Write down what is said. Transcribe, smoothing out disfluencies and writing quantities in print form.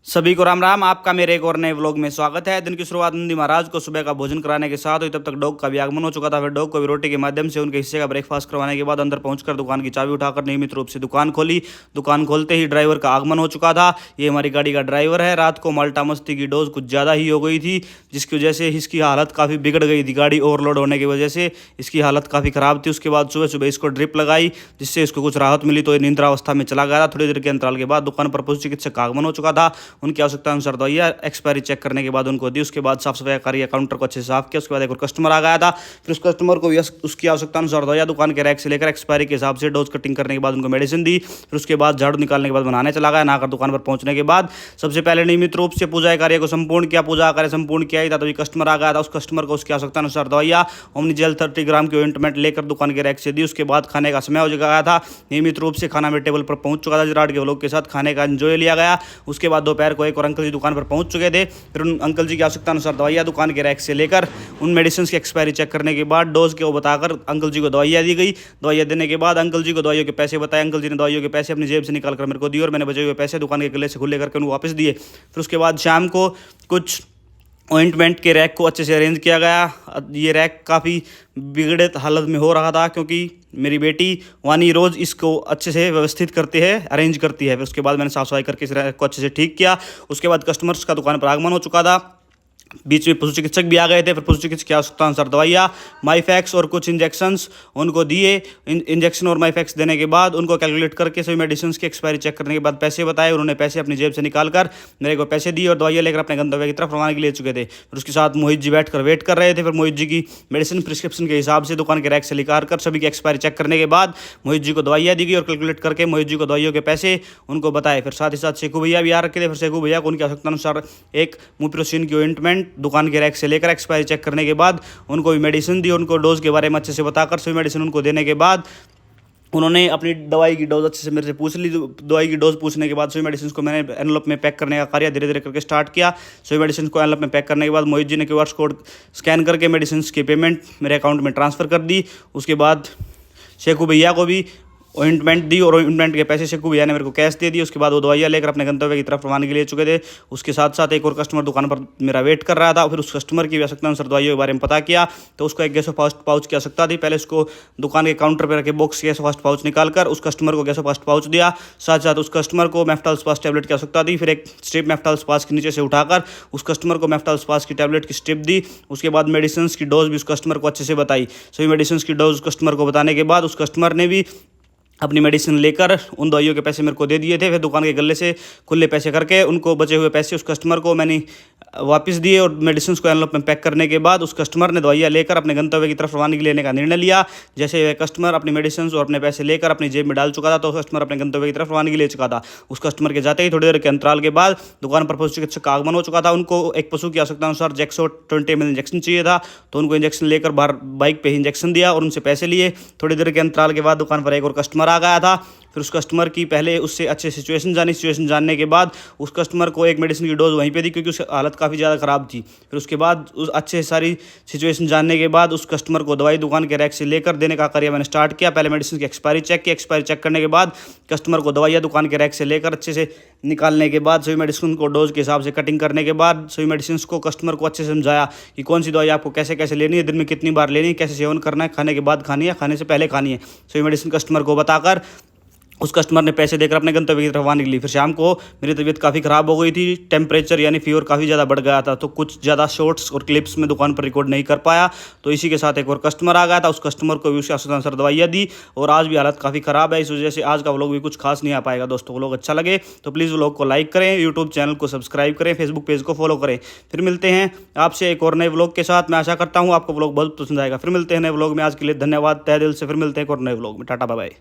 सभी को राम राम। आपका मेरे एक और नए व्लॉग में स्वागत है। दिन की शुरुआत नंदी महाराज को सुबह का भोजन कराने के साथ हुई। तब तक डॉग का भी आगमन हो चुका था। फिर डॉग को भी रोटी के माध्यम से उनके हिस्से का ब्रेकफास्ट करवाने के बाद अंदर पहुंचकर दुकान की चाबी उठाकर नियमित रूप से दुकान खोली। दुकान खोलते ही ड्राइवर का आगमन हो चुका था। ये हमारी गाड़ी का ड्राइवर है। रात को माल्टा मस्ती की डोज कुछ ज़्यादा ही हो गई थी, जिसकी वजह से इसकी हालत काफ़ी बिगड़ गई थी। गाड़ी ओवरलोड होने की वजह से इसकी हालत काफ़ी ख़राब थी। उसके बाद सुबह सुबह इसको ड्रिप लगाई, जिससे इसको कुछ राहत मिली, तो ये निद्रावस्था में चला गया था। थोड़ी देर के अंतराल के बाद दुकान पर पशु चिकित्सक का आगमन हो चुका था। उनकी आवश्यकता अनुसार दवाइयाँ एक्सपायरी चेक करने के बाद उनको दी। उसके बाद साफ सफाई करी, काउंटर को अच्छे से साफ किया। उसके बाद एक और कस्टमर आ गया था। फिर उस कस्टमर को भी उसकी आवश्यकता अनुसार दवाइयाँ दुकान के रैक से लेकर एक्सपायरी के हिसाब से डोज कटिंग करने के बाद उनको मेडिसिन दी। फिर उसके बाद झाड़ू निकालने के बाद बनाने चला गया। नहाकर दुकान पर पहुंचने के बाद सबसे पहले नियमित रूप से पूजा कार्य को संपूर्ण किया। पूजा कार्य संपूर्ण किया ही था तभी कस्टमर आ गया था। उस कस्टमर को उसकी आवश्यकता अनुसार दवाइयाँ ओमनीजेल 30 ग्राम की ऑइंटमेंट लेकर दुकान के रैक से दी। उसके बाद खाने का समय हो गया था। नियमित रूप से खाना मेरे टेबल पर पहुंच चुका था। विराट के व्लॉग के साथ खाने का एंजॉय लिया गया। उसके बाद दोपहर को एक और अंकल जी दुकान पर पहुंच चुके थे। फिर उन अंकल जी की आवश्यकता अनुसार दवाइयाँ दुकान के रैक से लेकर उन मेडिसिन की एक्सपायरी चेक करने के बाद डोज के वो बताकर अंकल जी को दवाइयाँ दी गई। दवाइयाँ देने के बाद अंकल जी को दवाइयों के पैसे बताए। अंकल जी ने दवाइयों के पैसे अपनी जेब से निकाल कर मेरे को दिए और मैंने बचे हुए पैसे दुकान के गले से खुले करके उनको वापस दिए। फिर उसके बाद शाम को कुछ ऑइंटमेंट के रैक को अच्छे से अरेंज किया गया। ये रैक काफ़ी बिगड़े हालत में हो रहा था, क्योंकि मेरी बेटी वानी रोज़ इसको अच्छे से व्यवस्थित करती है, अरेंज करती है। फिर उसके बाद मैंने साफ सफाई करके इस रैक को अच्छे से ठीक किया। उसके बाद कस्टमर्स का दुकान पर आगमन हो चुका था। बीच में पशु चिकित्सक भी आ गए थे। फिर पशु चिकित्सक की आवश्यकता अनुसार दवाइयाँ, माइफैक्स और कुछ इंजेक्शंस उनको दिए। इंजेक्शन और माइफैक्स देने के बाद उनको कैलकुलेट करके सभी मेडिसिन की एक्सपायरी चेक करने के बाद पैसे बताए। उन्होंने पैसे अपनी जेब से निकाल कर मेरे को पैसे दिए और दवाइयाँ लेकर अपने गंतव्य की तरफ रवाना के लिए चुके थे। फिर उसके साथ मोहित जी बैठ कर वेट कर रहे थे। फिर मोहित जी की मेडिसिन प्रिस्क्रिप्शन के हिसाब से दुकान के रैक से निकाल कर सभी की एक्सपायरी चेक करने के बाद मोहित जी को दवाइयाँ दी गई और कैलकुलेट करके मोहित जी को दवाइयों के पैसे उनको बताए। फिर साथ ही साथ शेखू भैया भी आ रखे थे। फिर शेखू भैया को उनकी आवश्यकता अनुसार एक मुप्रोसिन की ऑइंटमेंट दुकान के रैक से लेकर एक्सपायरी चेक करने के बाद उनको भी मेडिसिन दी। उनको डोज के बारे में अच्छे से बताकर सभी मेडिसिन उनको देने के बाद उन्होंने अपनी दवाई की डोज अच्छे से मेरे से पूछ ली। दवाई की डोज पूछने के बाद सभी मेडिसिन को मैंने एनवलप में पैक करने का कार्य धीरे धीरे करके स्टार्ट किया। सभी मेडिसिन को एनवलप में पैक करने के बाद मोहित जी ने क्यूआर कोड स्कैन करके मेडिसिन की पेमेंट मेरे अकाउंट में ट्रांसफ़र कर दी। उसके बाद शेखू भैया को भी ऑइंटमेंट दी और ऑइंटमेंट के पैसे शेखू भैया ने मेरे को कैश दे दिए। उसके बाद वो दवाइयाँ लेकर अपने गंतव्य की तरफ रवानगी के लिए चुके थे। उसके साथ साथ एक और कस्टमर दुकान पर मेरा वेट कर रहा था। फिर उस कस्टमर की आवश्यकता अनुसार दवाइयों के बारे में पता किया, तो उसको एक गैसो फर्स्ट पाउच की आवश्यकता थी। पहले उसको दुकान के काउंटर पर रखे बॉक्स गैसो फर्स्ट पाउच निकाल कर उस कस्टमर को गैसो फर्स्ट पाउच दिया। साथ साथ उस कस्टमर को मेफ्टाल स्पास टैबलेट की आवश्यकता थी। फिर एक स्ट्रिप मेफ्टाल स्पास के नीचे से उठाकर उस कस्टमर को मेफ्टाल स्पास की टैबलेट की स्ट्रिप दी। उसके बाद मेडिसिन की डोज भी उस कस्टमर को अच्छे से बताई। सभी मेडिसिन की डोज कस्टमर को बताने के बाद उस कस्टमर ने भी अपनी मेडिसिन लेकर उन दवाइयों के पैसे मेरे को दे दिए थे। फिर दुकान के गले से खुले पैसे करके उनको बचे हुए पैसे उस कस्टमर को मैंने वापस दिए और मेडिसिन को एनवलप में पैक करने के बाद उस कस्टमर ने दवाइयाँ लेकर अपने गंतव्य की तरफ रवानगी लेने का निर्णय लिया। जैसे वह कस्टमर अपनी मेडिसिन और अपने पैसे लेकर अपनी जेब में डाल चुका था, तो कस्टमर अपने गंतव्य की तरफ रवानगी ले चुका था। उस कस्टमर के जाते ही थोड़ी देर के अंतराल के बाद दुकान पर पशु चिकित्सक का आगमन हो चुका था। उनको एक पशु की आवश्यकता अनुसार जैक्सो 20 ml इंजेक्शन चाहिए था, तो उनको इंजेक्शन लेकर बाहर बाइक पर ही इंजेक्शन दिया और उनसे पैसे लिए। थोड़ी देर के अंतराल के बाद दुकान पर एक और कस्टमर आ गया था। फिर उस कस्टमर की पहले उससे अच्छे सिचुएशन जानने के बाद उस कस्टमर को एक मेडिसिन की डोज वहीं पे दी, क्योंकि उसकी हालत काफ़ी ज़्यादा ख़राब थी। फिर उसके बाद उस अच्छे सारी सिचुएशन जानने के बाद उस कस्टमर को दवाई दुकान के रैक से लेकर देने का कार्य मैंने स्टार्ट किया। पहले मेडिसिन की एक्सपायरी चेक की। एक्सपायरी चेक करने के बाद कस्टमर को दवाइयाँ दुकान के रैक से लेकर अच्छे से निकालने के बाद सभी मेडिसिन को डोज के हिसाब से कटिंग करने के बाद सभी मेडिसिन को कस्टमर को अच्छे से समझाया कि कौन सी दवाई आपको कैसे कैसे लेनी है, दिन में कितनी बार लेनी है, कैसे सेवन करना है, खाने के बाद खानी है, खाने से पहले खानी है। सभी मेडिसिन कस्टमर को बताकर उस कस्टमर ने पैसे देकर अपने गंतव्य की तरफ आने के लिए। फिर शाम को मेरी तबीयत काफ़ी ख़राब हो गई थी। टेम्परेचर यानी फीवर काफ़ी ज़्यादा बढ़ गया था, तो कुछ ज़्यादा शॉर्ट्स और क्लिप्स में दुकान पर रिकॉर्ड नहीं कर पाया। तो इसी के साथ एक और कस्टमर आ गया था। उस कस्टमर को भी उसके अनुसार दवाइयाँ दी और आज भी हालत काफ़ी ख़राब है। इस वजह से आज का व्लॉग भी कुछ खास नहीं आ पाएगा। दोस्तों व्लॉग अच्छा लगे तो प्लीज़ व्लॉग को लाइक करें, यूट्यूब चैनल को सब्सक्राइब करें, फेसबुक पेज को फॉलो करें। फिर मिलते हैं आपसे एक और नए व्लॉग के साथ। मैं आशा करता हूँ आपको व्लॉग बहुत पसंद आएगा। फिर मिलते हैं नए व्लॉग में। आज के लिए धन्यवाद तहे दिल से। फिर मिलते हैं एक और नए व्लॉग में। Tata bye bye.